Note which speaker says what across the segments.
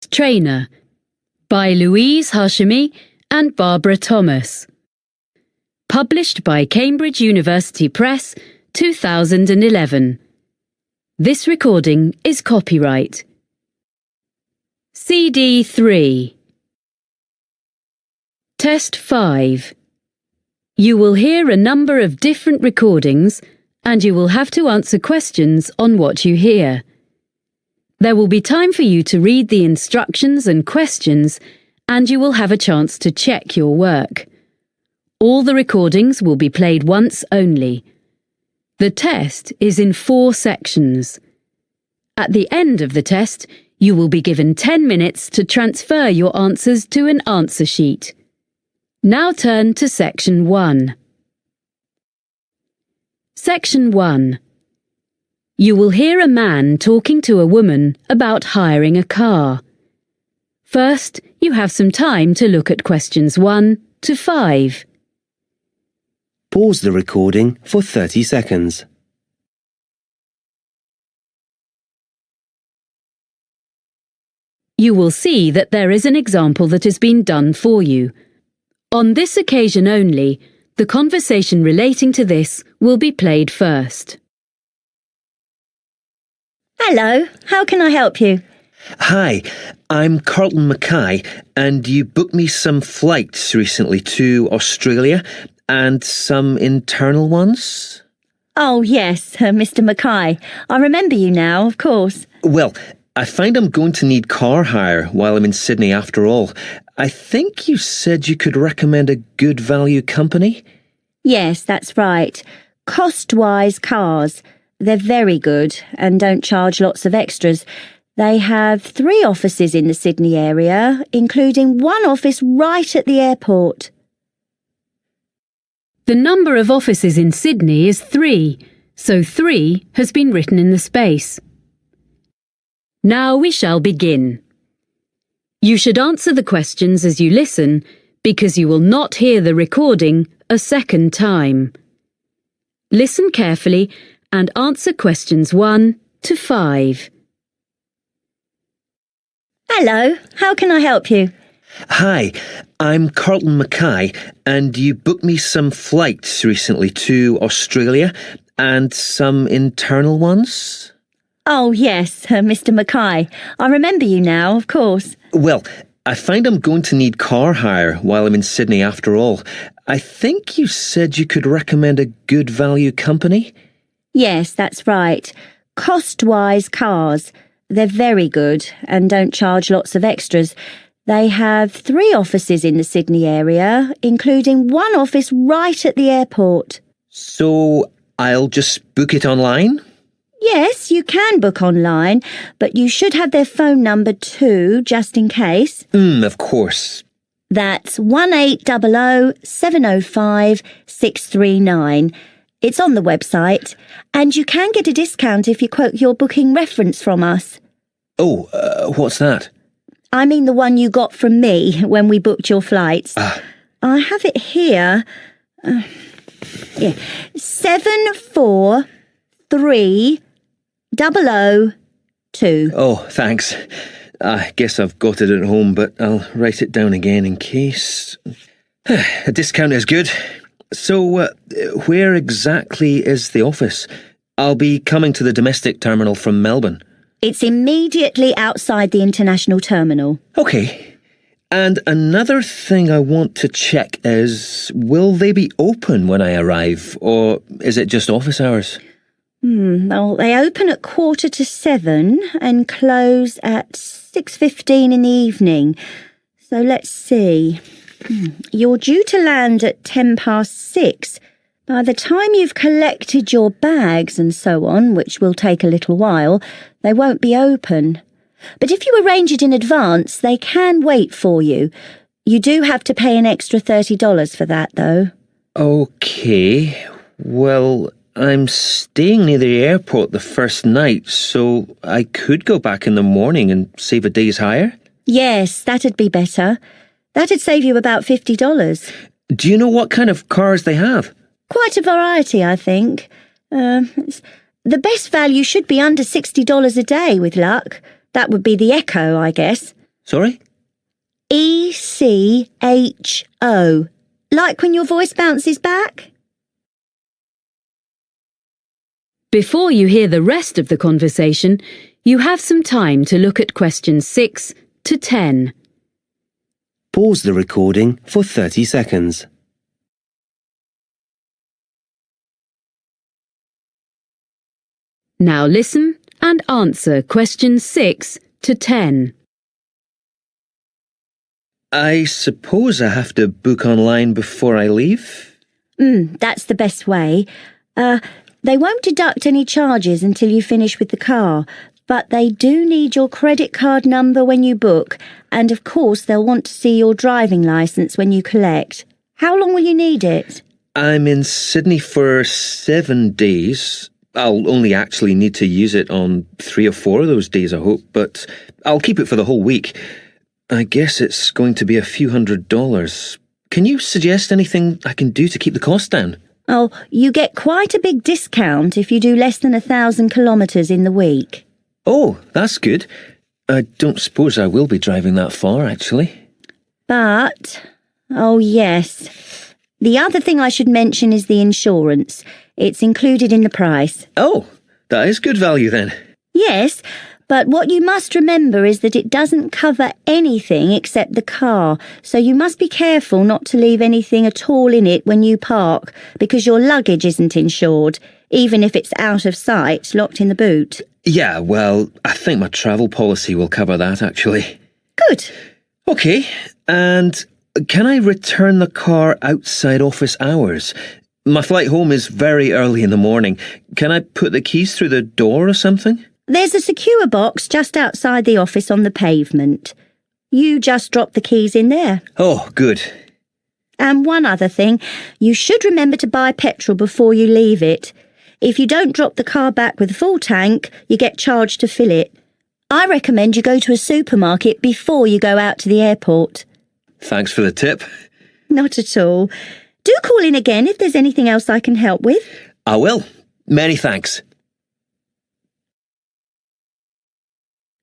Speaker 1: Trainer by Louise Hashemi and Barbara Thomas. Published by Cambridge University Press, 2011. This recording is copyright. CD 3. Test 5. You will hear a number of different recordings and you will have to answer questions on what you hear. There will be time for you to read the instructions and questions, and you will have a chance to check your work. All the recordings will be played once only. The test is in 4 sections. At the end of the test, you will be given 10 minutes to transfer your answers to an answer sheet. Now turn to Section 1. Section 1. You will hear a man talking to a woman about hiring a car. First, you have some time to look at questions 1 to 5.
Speaker 2: Pause the recording for 30 seconds.
Speaker 1: You will see that there is an example that has been done for you. On this occasion only, the conversation relating to this will be played first.
Speaker 3: Hello, how can I help you?
Speaker 4: Hi, I'm Carlton Mackay, and you booked me some flights recently to Australia and some internal ones?
Speaker 3: Oh yes, Mr. Mackay. I remember you now, of course.
Speaker 4: Well, I find I'm going to need car hire while I'm in Sydney after all. I think you said you could recommend a good value company?
Speaker 3: Yes, that's right. Cost-wise cars. They're very good and don't charge lots of extras. They have 3 offices in the Sydney area, including one office right at the airport.
Speaker 1: The number of offices in Sydney is 3, so 3 has been written in the space. Now we shall begin. You should answer the questions as you listen, because you will not hear the recording a second time. Listen carefully and answer questions 1 to 5.
Speaker 3: Hello, how can I help you?
Speaker 4: Hi, I'm Carlton Mackay, and you booked me some flights recently to Australia and some internal ones?
Speaker 3: Oh yes, Mr. Mackay. I remember you now, of course.
Speaker 4: Well, I find I'm going to need car hire while I'm in Sydney after all. I think you said you could recommend a good value company?
Speaker 3: Yes, that's right. Cost-wise cars. They're very good and don't charge lots of extras. They have 3 offices in the Sydney area, including one office right at the airport.
Speaker 4: So I'll just book it online?
Speaker 3: Yes, you can book online, but you should have their phone number too, just in case.
Speaker 4: Of course.
Speaker 3: That's 1800 705 639. It's on the website, and you can get a discount if you quote your booking reference from us.
Speaker 4: Oh, what's that?
Speaker 3: I mean the one you got from me when we booked your flights. I have it here. 743002.
Speaker 4: Oh, thanks. I guess I've got it at home, but I'll write it down again in case. A discount is good. So, where exactly is the office? I'll be coming to the domestic terminal from Melbourne.
Speaker 3: It's immediately outside the international terminal.
Speaker 4: OK. And another thing I want to check is, will they be open when I arrive, or is it just office hours?
Speaker 3: Well, they open at 7:15 and close at 6:15 in the evening. So let's see. You're due to land at 6:10. By the time you've collected your bags and so on, which will take a little while, they won't be open. But if you arrange it in advance, they can wait for you. You do have to pay an extra $30 for that, though.
Speaker 4: OK. Well, I'm staying near the airport the first night, so I could go back in the morning and save a day's hire?
Speaker 3: Yes, that'd be better. That'd save you about $50.
Speaker 4: Do you know what kind of cars they have?
Speaker 3: Quite a variety, I think. The best value should be under $60 a day with luck. That would be the Echo, I guess.
Speaker 4: Sorry?
Speaker 3: ECHO. Like when your voice bounces back?
Speaker 1: Before you hear the rest of the conversation, you have some time to look at questions 6 to 10.
Speaker 2: Pause the recording for 30 seconds.
Speaker 1: Now listen and answer questions 6 to 10.
Speaker 4: I suppose I have to book online before I leave?
Speaker 3: That's the best way. They won't deduct any charges until you finish with the car, but they do need your credit card number when you book, and of course they'll want to see your driving licence when you collect. How long will you need it?
Speaker 4: I'm in Sydney for 7 days. I'll only actually need to use it on 3 or 4 of those days, I hope, but I'll keep it for the whole week. I guess it's going to be a few $100s. Can you suggest anything I can do to keep the cost down?
Speaker 3: Oh, you get quite a big discount if you do less than 1,000 kilometres in the week.
Speaker 4: Oh, that's good. I don't suppose I will be driving that far, actually.
Speaker 3: But, oh yes, the other thing I should mention is the insurance. It's included in the price.
Speaker 4: Oh, that is good value then.
Speaker 3: Yes, but what you must remember is that it doesn't cover anything except the car, so you must be careful not to leave anything at all in it when you park, because your luggage isn't insured, even if it's out of sight, locked in the boot.
Speaker 4: Yeah, well, I think my travel policy will cover that, actually.
Speaker 3: Good.
Speaker 4: Okay, and can I return the car outside office hours? My flight home is very early in the morning. Can I put the keys through the door or something?
Speaker 3: There's a secure box just outside the office on the pavement. You just drop the keys in there.
Speaker 4: Oh, good.
Speaker 3: And one other thing, you should remember to buy petrol before you leave it. If you don't drop the car back with a full tank, you get charged to fill it. I recommend you go to a supermarket before you go out to the airport.
Speaker 4: Thanks for the tip.
Speaker 3: Not at all. Do call in again if there's anything else I can help with.
Speaker 4: I will. Many thanks.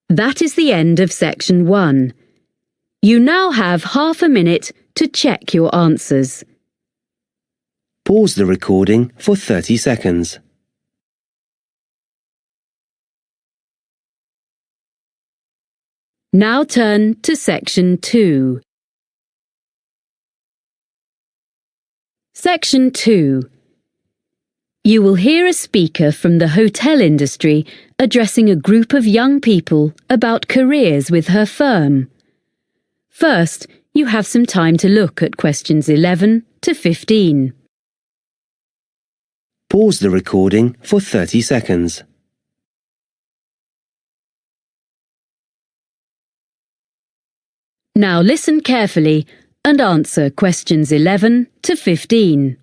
Speaker 1: That is the end of section 1. You now have half a minute to check your answers.
Speaker 2: Pause the recording for 30 seconds.
Speaker 1: Now turn to section 2. Section 2. You will hear a speaker from the hotel industry addressing a group of young people about careers with her firm. First, you have some time to look at questions 11 to 15.
Speaker 2: Pause the recording for 30 seconds.
Speaker 1: Now listen carefully and answer questions 11 to 15.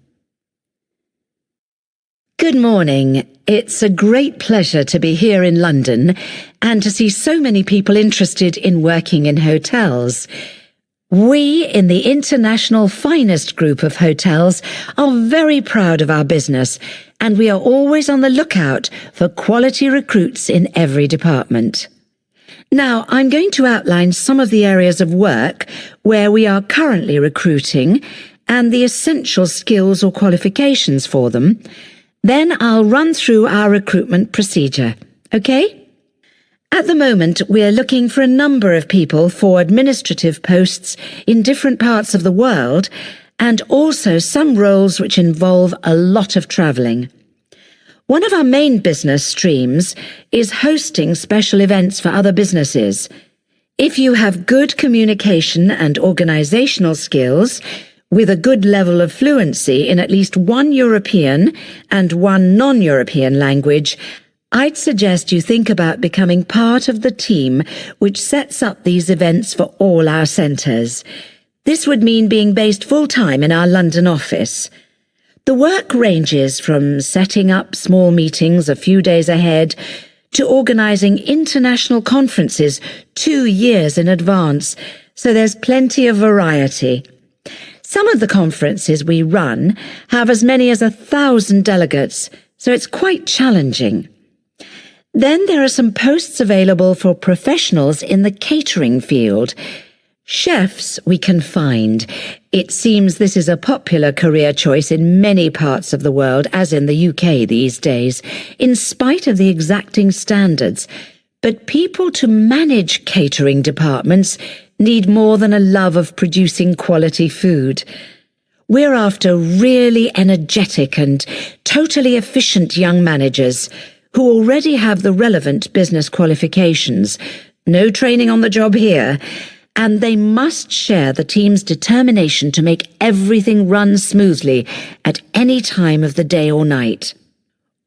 Speaker 5: Good morning. It's a great pleasure to be here in London and to see so many people interested in working in hotels. We in the International Finest Group of Hotels are very proud of our business, and we are always on the lookout for quality recruits in every department. Now, I'm going to outline some of the areas of work where we are currently recruiting and the essential skills or qualifications for them. Then I'll run through our recruitment procedure, okay? At the moment, we're looking for a number of people for administrative posts in different parts of the world, and also some roles which involve a lot of travelling. One of our main business streams is hosting special events for other businesses. If you have good communication and organisational skills, with a good level of fluency in at least one European and one non-European language, I'd suggest you think about becoming part of the team which sets up these events for all our centres. This would mean being based full-time in our London office. The work ranges from setting up small meetings a few days ahead to organising international conferences 2 years in advance, so there's plenty of variety. Some of the conferences we run have as many as 1,000 delegates, so it's quite challenging. Then there are some posts available for professionals in the catering field. Chefs we can find. It seems this is a popular career choice in many parts of the world, as in the UK these days, in spite of the exacting standards. But people to manage catering departments need more than a love of producing quality food. We're after really energetic and totally efficient young managers who already have the relevant business qualifications. No training on the job here. And they must share the team's determination to make everything run smoothly at any time of the day or night.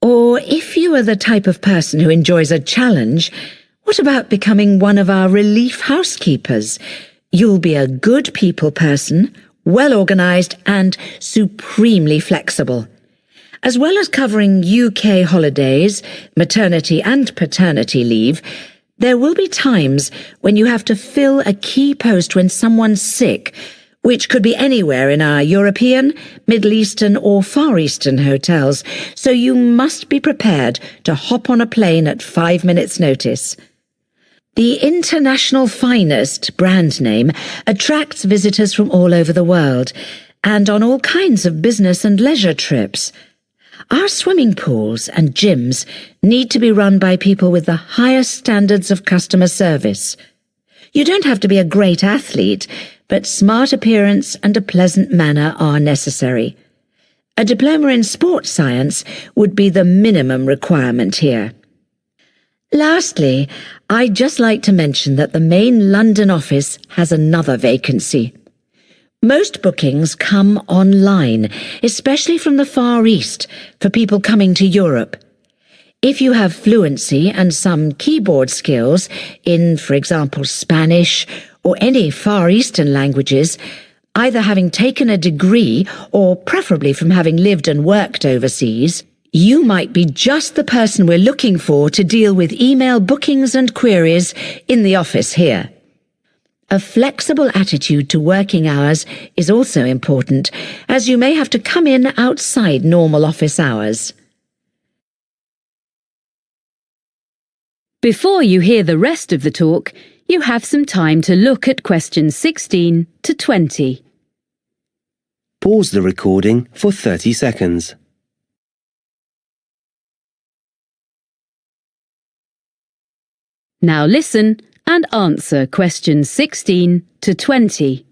Speaker 5: Or if you are the type of person who enjoys a challenge, what about becoming one of our relief housekeepers? You'll be a good people person, well organised and supremely flexible. As well as covering UK holidays, maternity and paternity leave, there will be times when you have to fill a key post when someone's sick, which could be anywhere in our European, Middle Eastern or Far Eastern hotels, so you must be prepared to hop on a plane at 5 minutes' notice. The International Finest brand name attracts visitors from all over the world and on all kinds of business and leisure trips. Our swimming pools and gyms need to be run by people with the highest standards of customer service. You don't have to be a great athlete, but smart appearance and a pleasant manner are necessary. A diploma in sports science would be the minimum requirement here. Lastly, I'd just like to mention that the main London office has another vacancy. Most bookings come online, especially from the Far East, for people coming to Europe. If you have fluency and some keyboard skills in, for example, Spanish or any Far Eastern languages, either having taken a degree or preferably from having lived and worked overseas, you might be just the person we're looking for to deal with email bookings and queries in the office here. A flexible attitude to working hours is also important, as you may have to come in outside normal office hours.
Speaker 1: Before you hear the rest of the talk, you have some time to look at questions 16 to 20.
Speaker 2: Pause the recording for 30 seconds.
Speaker 1: Now listen and answer questions 16 to 20.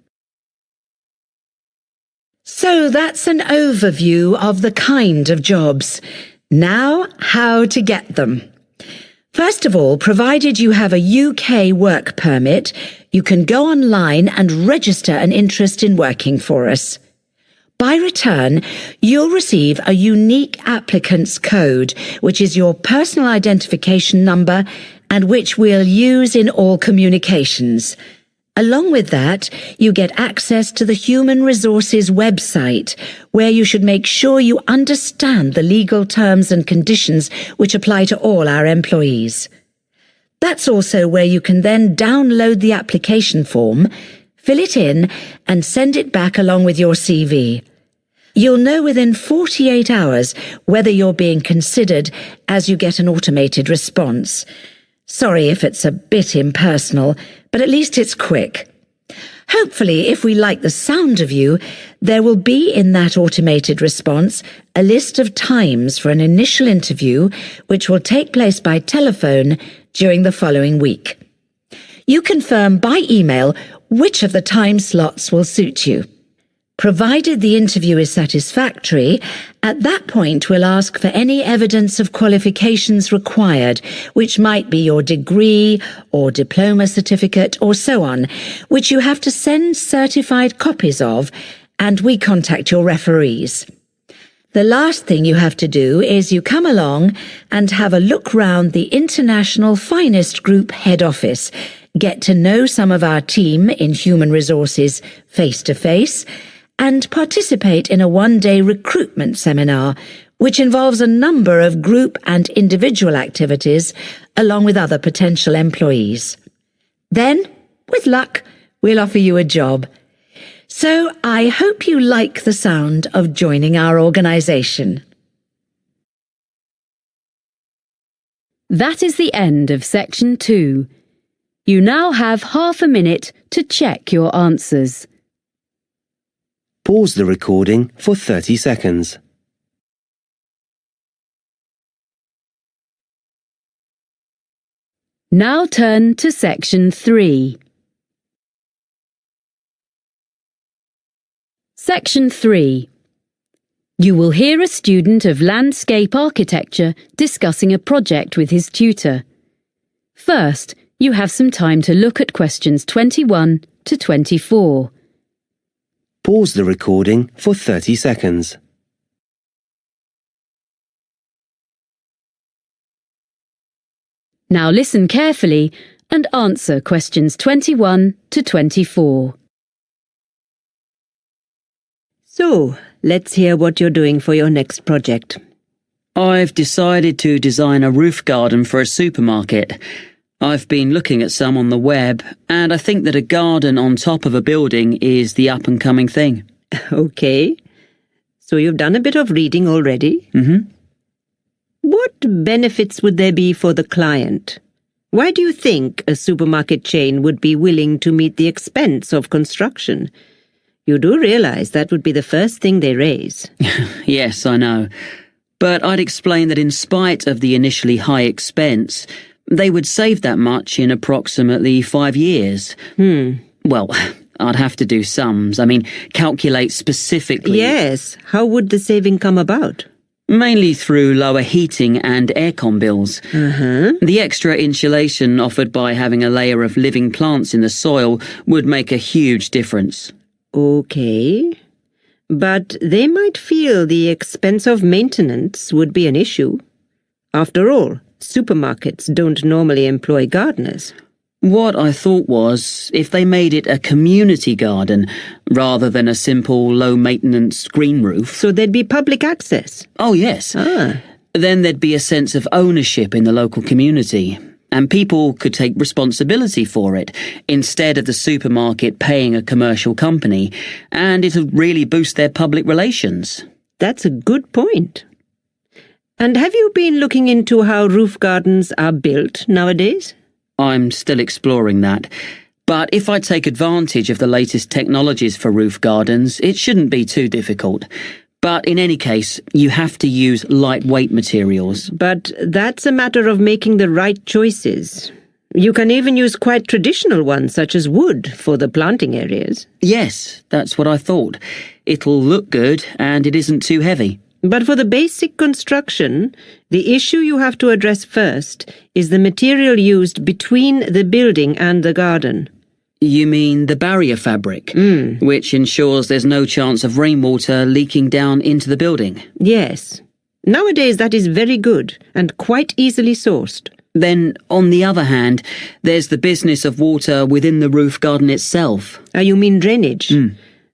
Speaker 5: So that's an overview of the kind of jobs. Now, how to get them. First of all, provided you have a UK work permit, you can go online and register an interest in working for us. By return, you'll receive a unique applicant's code, which is your personal identification number and which we'll use in all communications. Along with that, you get access to the Human Resources website, where you should make sure you understand the legal terms and conditions which apply to all our employees. That's also where you can then download the application form, fill it in, and send it back along with your CV. You'll know within 48 hours whether you're being considered, as you get an automated response. Sorry if it's a bit impersonal, but at least it's quick. Hopefully, if we like the sound of you, there will be in that automated response a list of times for an initial interview, which will take place by telephone during the following week. You confirm by email which of the time slots will suit you. Provided the interview is satisfactory, at that point we'll ask for any evidence of qualifications required, which might be your degree or diploma certificate or so on, which you have to send certified copies of, and we contact your referees. The last thing you have to do is you come along and have a look round the International Finest Group head office, get to know some of our team in human resources face to face, and participate in a one-day recruitment seminar, which involves a number of group and individual activities, along with other potential employees. Then, with luck, we'll offer you a job. So I hope you like the sound of joining our organisation.
Speaker 1: That is the end of section 2. You now have half a minute to check your answers.
Speaker 2: Pause the recording for 30 seconds.
Speaker 1: Now turn to section 3. Section 3. You will hear a student of landscape architecture discussing a project with his tutor. First, you have some time to look at questions 21 to 24.
Speaker 2: Pause the recording for 30 seconds.
Speaker 1: Now listen carefully and answer questions 21 to 24.
Speaker 6: So, let's hear what you're doing for your next project.
Speaker 7: I've decided to design a roof garden for a supermarket. I've been looking at some on the web, and I think that a garden on top of a building is the up-and-coming thing.
Speaker 6: Okay. So you've done a bit of reading already?
Speaker 7: Mm-hmm.
Speaker 6: What benefits would there be for the client? Why do you think a supermarket chain would be willing to meet the expense of construction? You do realize that would be the first thing they raise.
Speaker 7: Yes, I know. But I'd explain that in spite of the initially high expense, they would save that much in approximately 5 years. Well, I'd have to do sums. Calculate specifically.
Speaker 6: Yes. How would the saving come about?
Speaker 7: Mainly through lower heating and aircon bills. The extra insulation offered by having a layer of living plants in the soil would make a huge difference.
Speaker 6: Okay. But they might feel the expense of maintenance would be an issue. After all, supermarkets don't normally employ gardeners.
Speaker 7: What I thought was, if they made it a community garden, rather than a simple low-maintenance green roof.
Speaker 6: So there'd be public access?
Speaker 7: Oh, yes.
Speaker 6: Ah.
Speaker 7: Then there'd be a sense of ownership in the local community, and people could take responsibility for it, instead of the supermarket paying a commercial company, and it would really boost their public relations.
Speaker 6: That's a good point. And have you been looking into how roof gardens are built nowadays?
Speaker 7: I'm still exploring that. But if I take advantage of the latest technologies for roof gardens, it shouldn't be too difficult. But in any case, you have to use lightweight materials.
Speaker 6: But that's a matter of making the right choices. You can even use quite traditional ones, such as wood, for the planting areas.
Speaker 7: Yes, that's what I thought. It'll look good, and it isn't too heavy.
Speaker 6: But for the basic construction, the issue you have to address first is the material used between the building and the garden.
Speaker 7: You mean the barrier fabric, which ensures there's no chance of rainwater leaking down into the building?
Speaker 6: Yes. Nowadays that is very good and quite easily sourced.
Speaker 7: Then, on the other hand, there's the business of water within the roof garden itself.
Speaker 6: You mean drainage?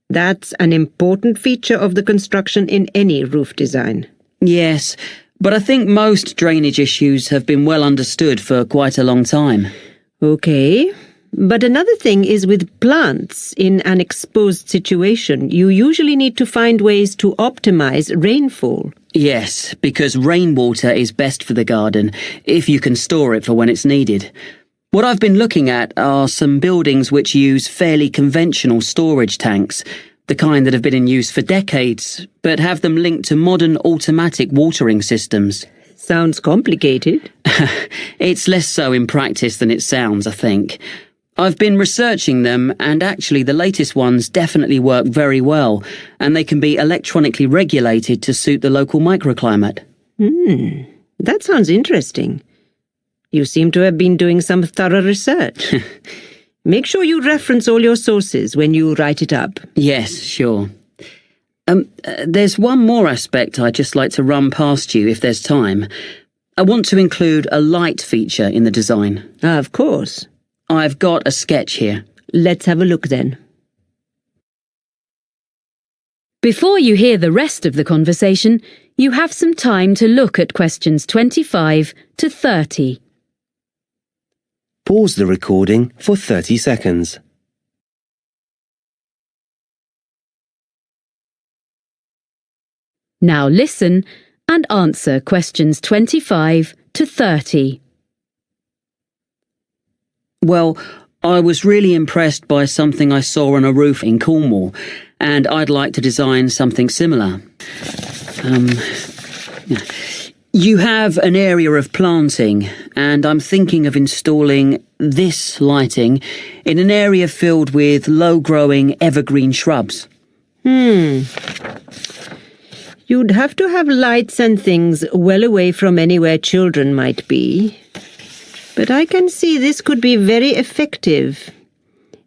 Speaker 6: That's an important feature of the construction in any roof design.
Speaker 7: Yes, but I think most drainage issues have been well understood for quite a long time.
Speaker 6: Okay. But another thing is with plants in an exposed situation, you usually need to find ways to optimize rainfall.
Speaker 7: Yes, because rainwater is best for the garden, if you can store it for when it's needed. What I've been looking at are some buildings which use fairly conventional storage tanks, the kind that have been in use for decades, but have them linked to modern automatic watering systems.
Speaker 6: Sounds complicated.
Speaker 7: It's less so in practice than it sounds, I think. I've been researching them, and actually the latest ones definitely work very well, and they can be electronically regulated to suit the local microclimate.
Speaker 6: That sounds interesting. You seem to have been doing some thorough research. Make sure you reference all your sources when you write it up.
Speaker 7: Yes, sure. There's one more aspect I'd just like to run past you if there's time. I want to include a light feature in the design.
Speaker 6: Of course.
Speaker 7: I've got a sketch here.
Speaker 6: Let's have a look then.
Speaker 1: Before you hear the rest of the conversation, you have some time to look at questions 25 to 30.
Speaker 2: Pause the recording for 30 seconds.
Speaker 1: Now listen and answer questions 25 to 30.
Speaker 7: Well, I was really impressed by something I saw on a roof in Cornwall, and I'd like to design something similar. You have an area of planting, and I'm thinking of installing this lighting in an area filled with low-growing evergreen shrubs.
Speaker 6: You'd have to have lights and things well away from anywhere children might be. But I can see this could be very effective,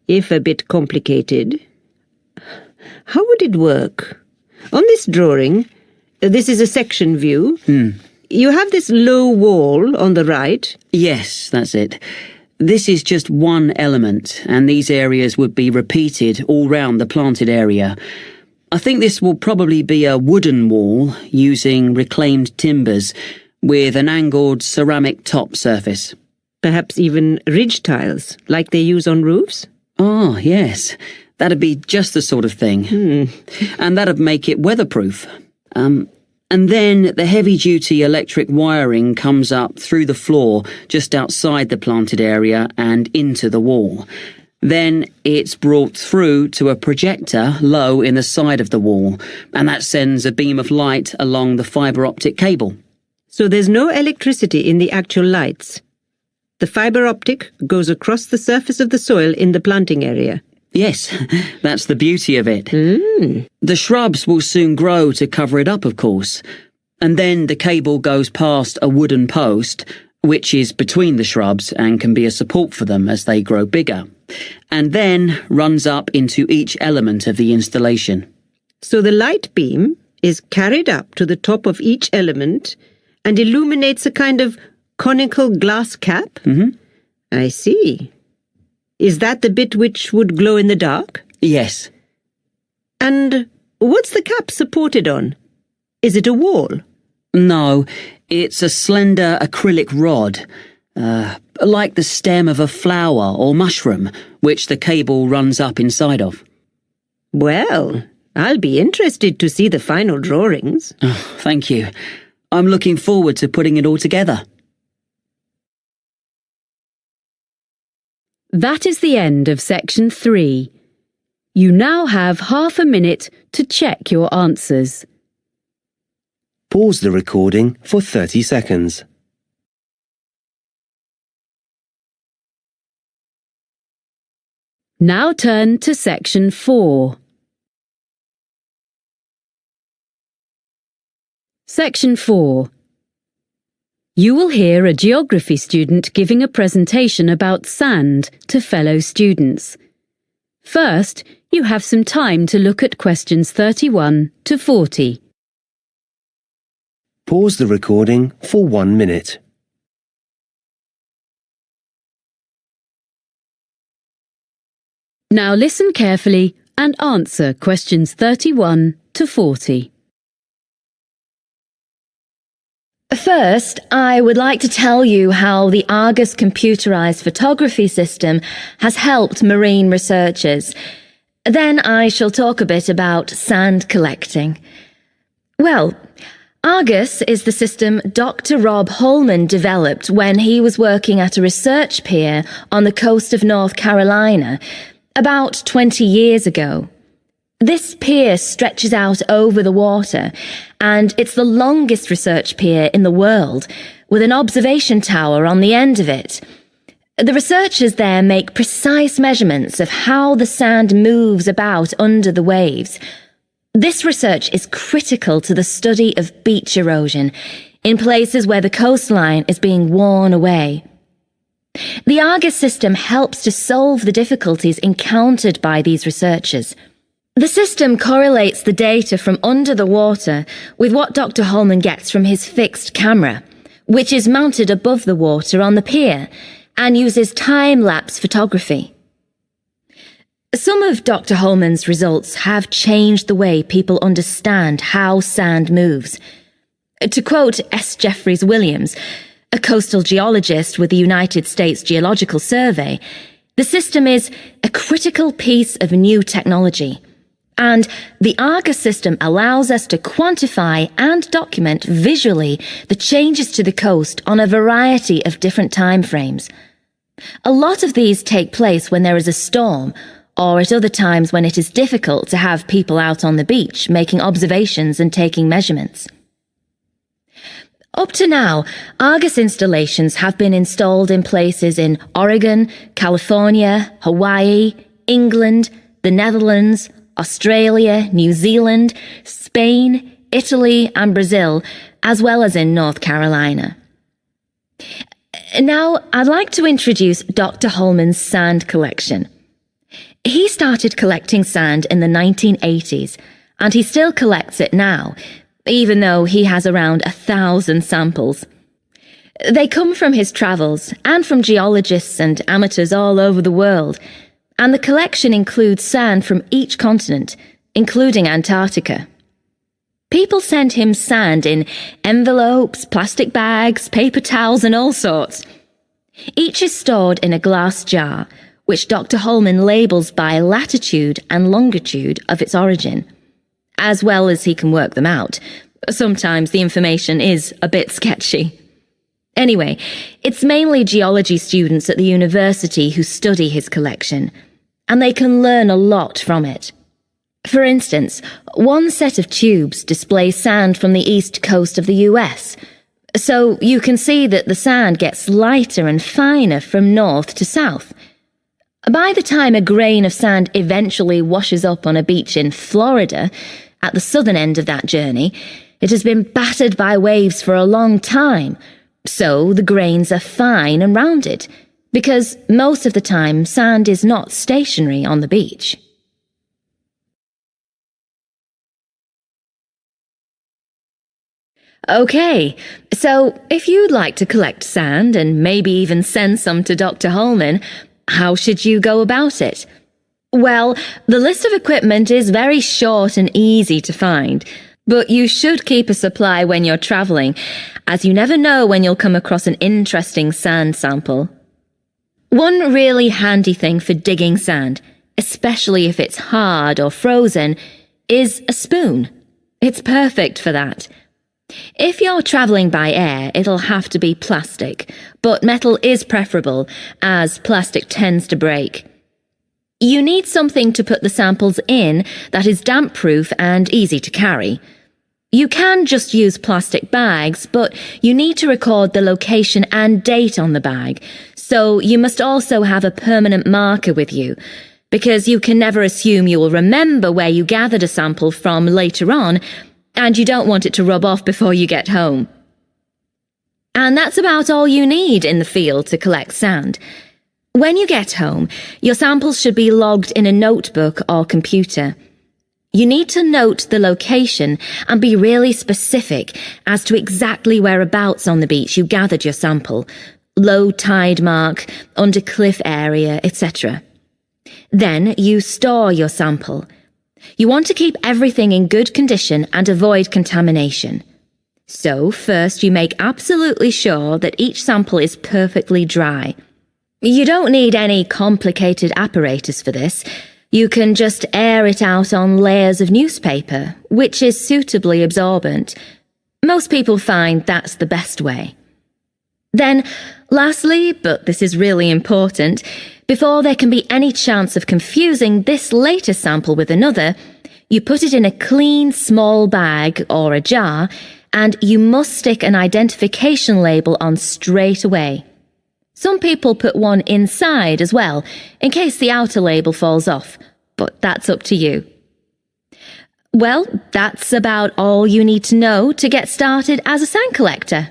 Speaker 6: if a bit complicated. How would it work? On this drawing, this is a section view. You have this low wall on the right.
Speaker 7: Yes, that's it. This is just one element, and these areas would be repeated all round the planted area. I think this will probably be a wooden wall using reclaimed timbers with an angled ceramic top surface.
Speaker 6: Perhaps even ridge tiles, like they use on roofs?
Speaker 7: Oh, yes. That'd be just the sort of thing. And that'd make it weatherproof. And then the heavy-duty electric wiring comes up through the floor just outside the planted area and into the wall. Then it's brought through to a projector low in the side of the wall, and that sends a beam of light along the fibre optic cable.
Speaker 6: So there's no electricity in the actual lights. The fibre optic goes across the surface of the soil in the planting area.
Speaker 7: Yes, that's the beauty of it. The shrubs will soon grow to cover it up, of course. And then the cable goes past a wooden post, which is between the shrubs and can be a support for them as they grow bigger, and then runs up into each element of the installation.
Speaker 6: So the light beam is carried up to the top of each element and illuminates a kind of conical glass cap? I see. Is that the bit which would glow in the dark?
Speaker 7: Yes.
Speaker 6: And what's the cap supported on? Is it a wall?
Speaker 7: No, it's a slender acrylic rod, like the stem of a flower or mushroom, which the cable runs up inside of.
Speaker 6: Well, I'll be interested to see the final drawings.
Speaker 7: Oh, thank you. I'm looking forward to putting it all together.
Speaker 1: That is the end of section 3. You now have half a minute to check your answers.
Speaker 2: Pause the recording for 30 seconds.
Speaker 1: Now turn to section 4. Section 4. You will hear a geography student giving a presentation about sand to fellow students. First, you have some time to look at questions 31 to 40.
Speaker 2: Pause the recording for 1 minute.
Speaker 1: Now listen carefully and answer questions 31 to 40.
Speaker 8: First, I would like to tell you how the Argus computerized photography system has helped marine researchers. Then I shall talk a bit about sand collecting. Well, Argus is the system Dr. Rob Holman developed when he was working at a research pier on the coast of North Carolina about 20 years ago. This pier stretches out over the water, and it's the longest research pier in the world, with an observation tower on the end of it. The researchers there make precise measurements of how the sand moves about under the waves. This research is critical to the study of beach erosion in places where the coastline is being worn away. The Argus system helps to solve the difficulties encountered by these researchers. The system correlates the data from under the water with what Dr. Holman gets from his fixed camera, which is mounted above the water on the pier and uses time-lapse photography. Some of Dr. Holman's results have changed the way people understand how sand moves. To quote S. Jeffries Williams, a coastal geologist with the United States Geological Survey, the system is a critical piece of new technology. And the Argus system allows us to quantify and document visually the changes to the coast on a variety of different time frames. A lot of these take place when there is a storm, or at other times when it is difficult to have people out on the beach making observations and taking measurements. Up to now, Argus installations have been installed in places in Oregon, California, Hawaii, England, the Netherlands, Australia, New Zealand, Spain, Italy and Brazil, as well as in North Carolina. Now, I'd like to introduce Dr. Holman's sand collection. He started collecting sand in the 1980s, and he still collects it now, even though he has around 1,000 samples. They come from his travels and from geologists and amateurs all over the world, and the collection includes sand from each continent, including Antarctica. People send him sand in envelopes, plastic bags, paper towels and all sorts. Each is stored in a glass jar, which Dr. Holman labels by latitude and longitude of its origin, as well as he can work them out. Sometimes the information is a bit sketchy. Anyway, it's mainly geology students at the university who study his collection, and they can learn a lot from it. For instance, one set of tubes displays sand from the east coast of the US, so you can see that the sand gets lighter and finer from north to south. By the time a grain of sand eventually washes up on a beach in Florida, at the southern end of that journey, it has been battered by waves for a long time, so the grains are fine and rounded, because most of the time sand is not stationary on the beach. Okay, so if you'd like to collect sand and maybe even send some to Dr. Holman, how should you go about it? Well, the list of equipment is very short and easy to find, but you should keep a supply when you're travelling, as you never know when you'll come across an interesting sand sample. One really handy thing for digging sand, especially if it's hard or frozen, is a spoon. It's perfect for that. If you're travelling by air, it'll have to be plastic, but metal is preferable, as plastic tends to break. You need something to put the samples in that is damp-proof and easy to carry. You can just use plastic bags, but you need to record the location and date on the bag, so you must also have a permanent marker with you, because you can never assume you will remember where you gathered a sample from later on, and you don't want it to rub off before you get home. And that's about all you need in the field to collect sand. When you get home, your samples should be logged in a notebook or computer. You need to note the location and be really specific as to exactly whereabouts on the beach you gathered your sample, low tide mark, under cliff area, etc. Then you store your sample. You want to keep everything in good condition and avoid contamination. So first you make absolutely sure that each sample is perfectly dry. You don't need any complicated apparatus for this. You can just air it out on layers of newspaper, which is suitably absorbent. Most people find that's the best way. Then, lastly, but this is really important, before there can be any chance of confusing this later sample with another, you put it in a clean small bag or a jar, and you must stick an identification label on straight away. Some people put one inside as well, in case the outer label falls off, but that's up to you. Well, that's about all you need to know to get started as a sand collector.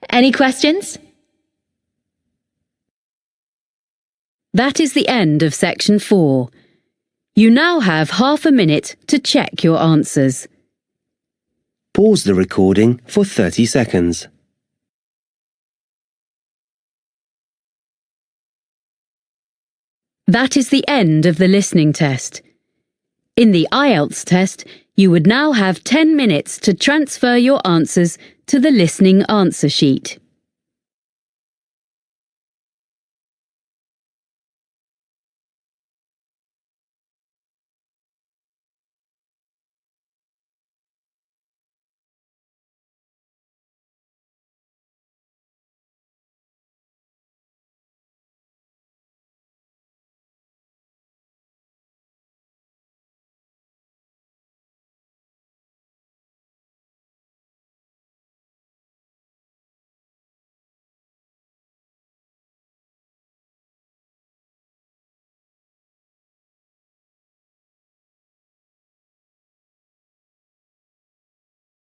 Speaker 8: Any questions?
Speaker 1: That is the end of section 4. You now have half a minute to check your answers.
Speaker 2: Pause the recording for 30 seconds.
Speaker 1: That is the end of the listening test. In the Ielts test, you would now have 10 minutes to transfer your answers to the listening answer sheet.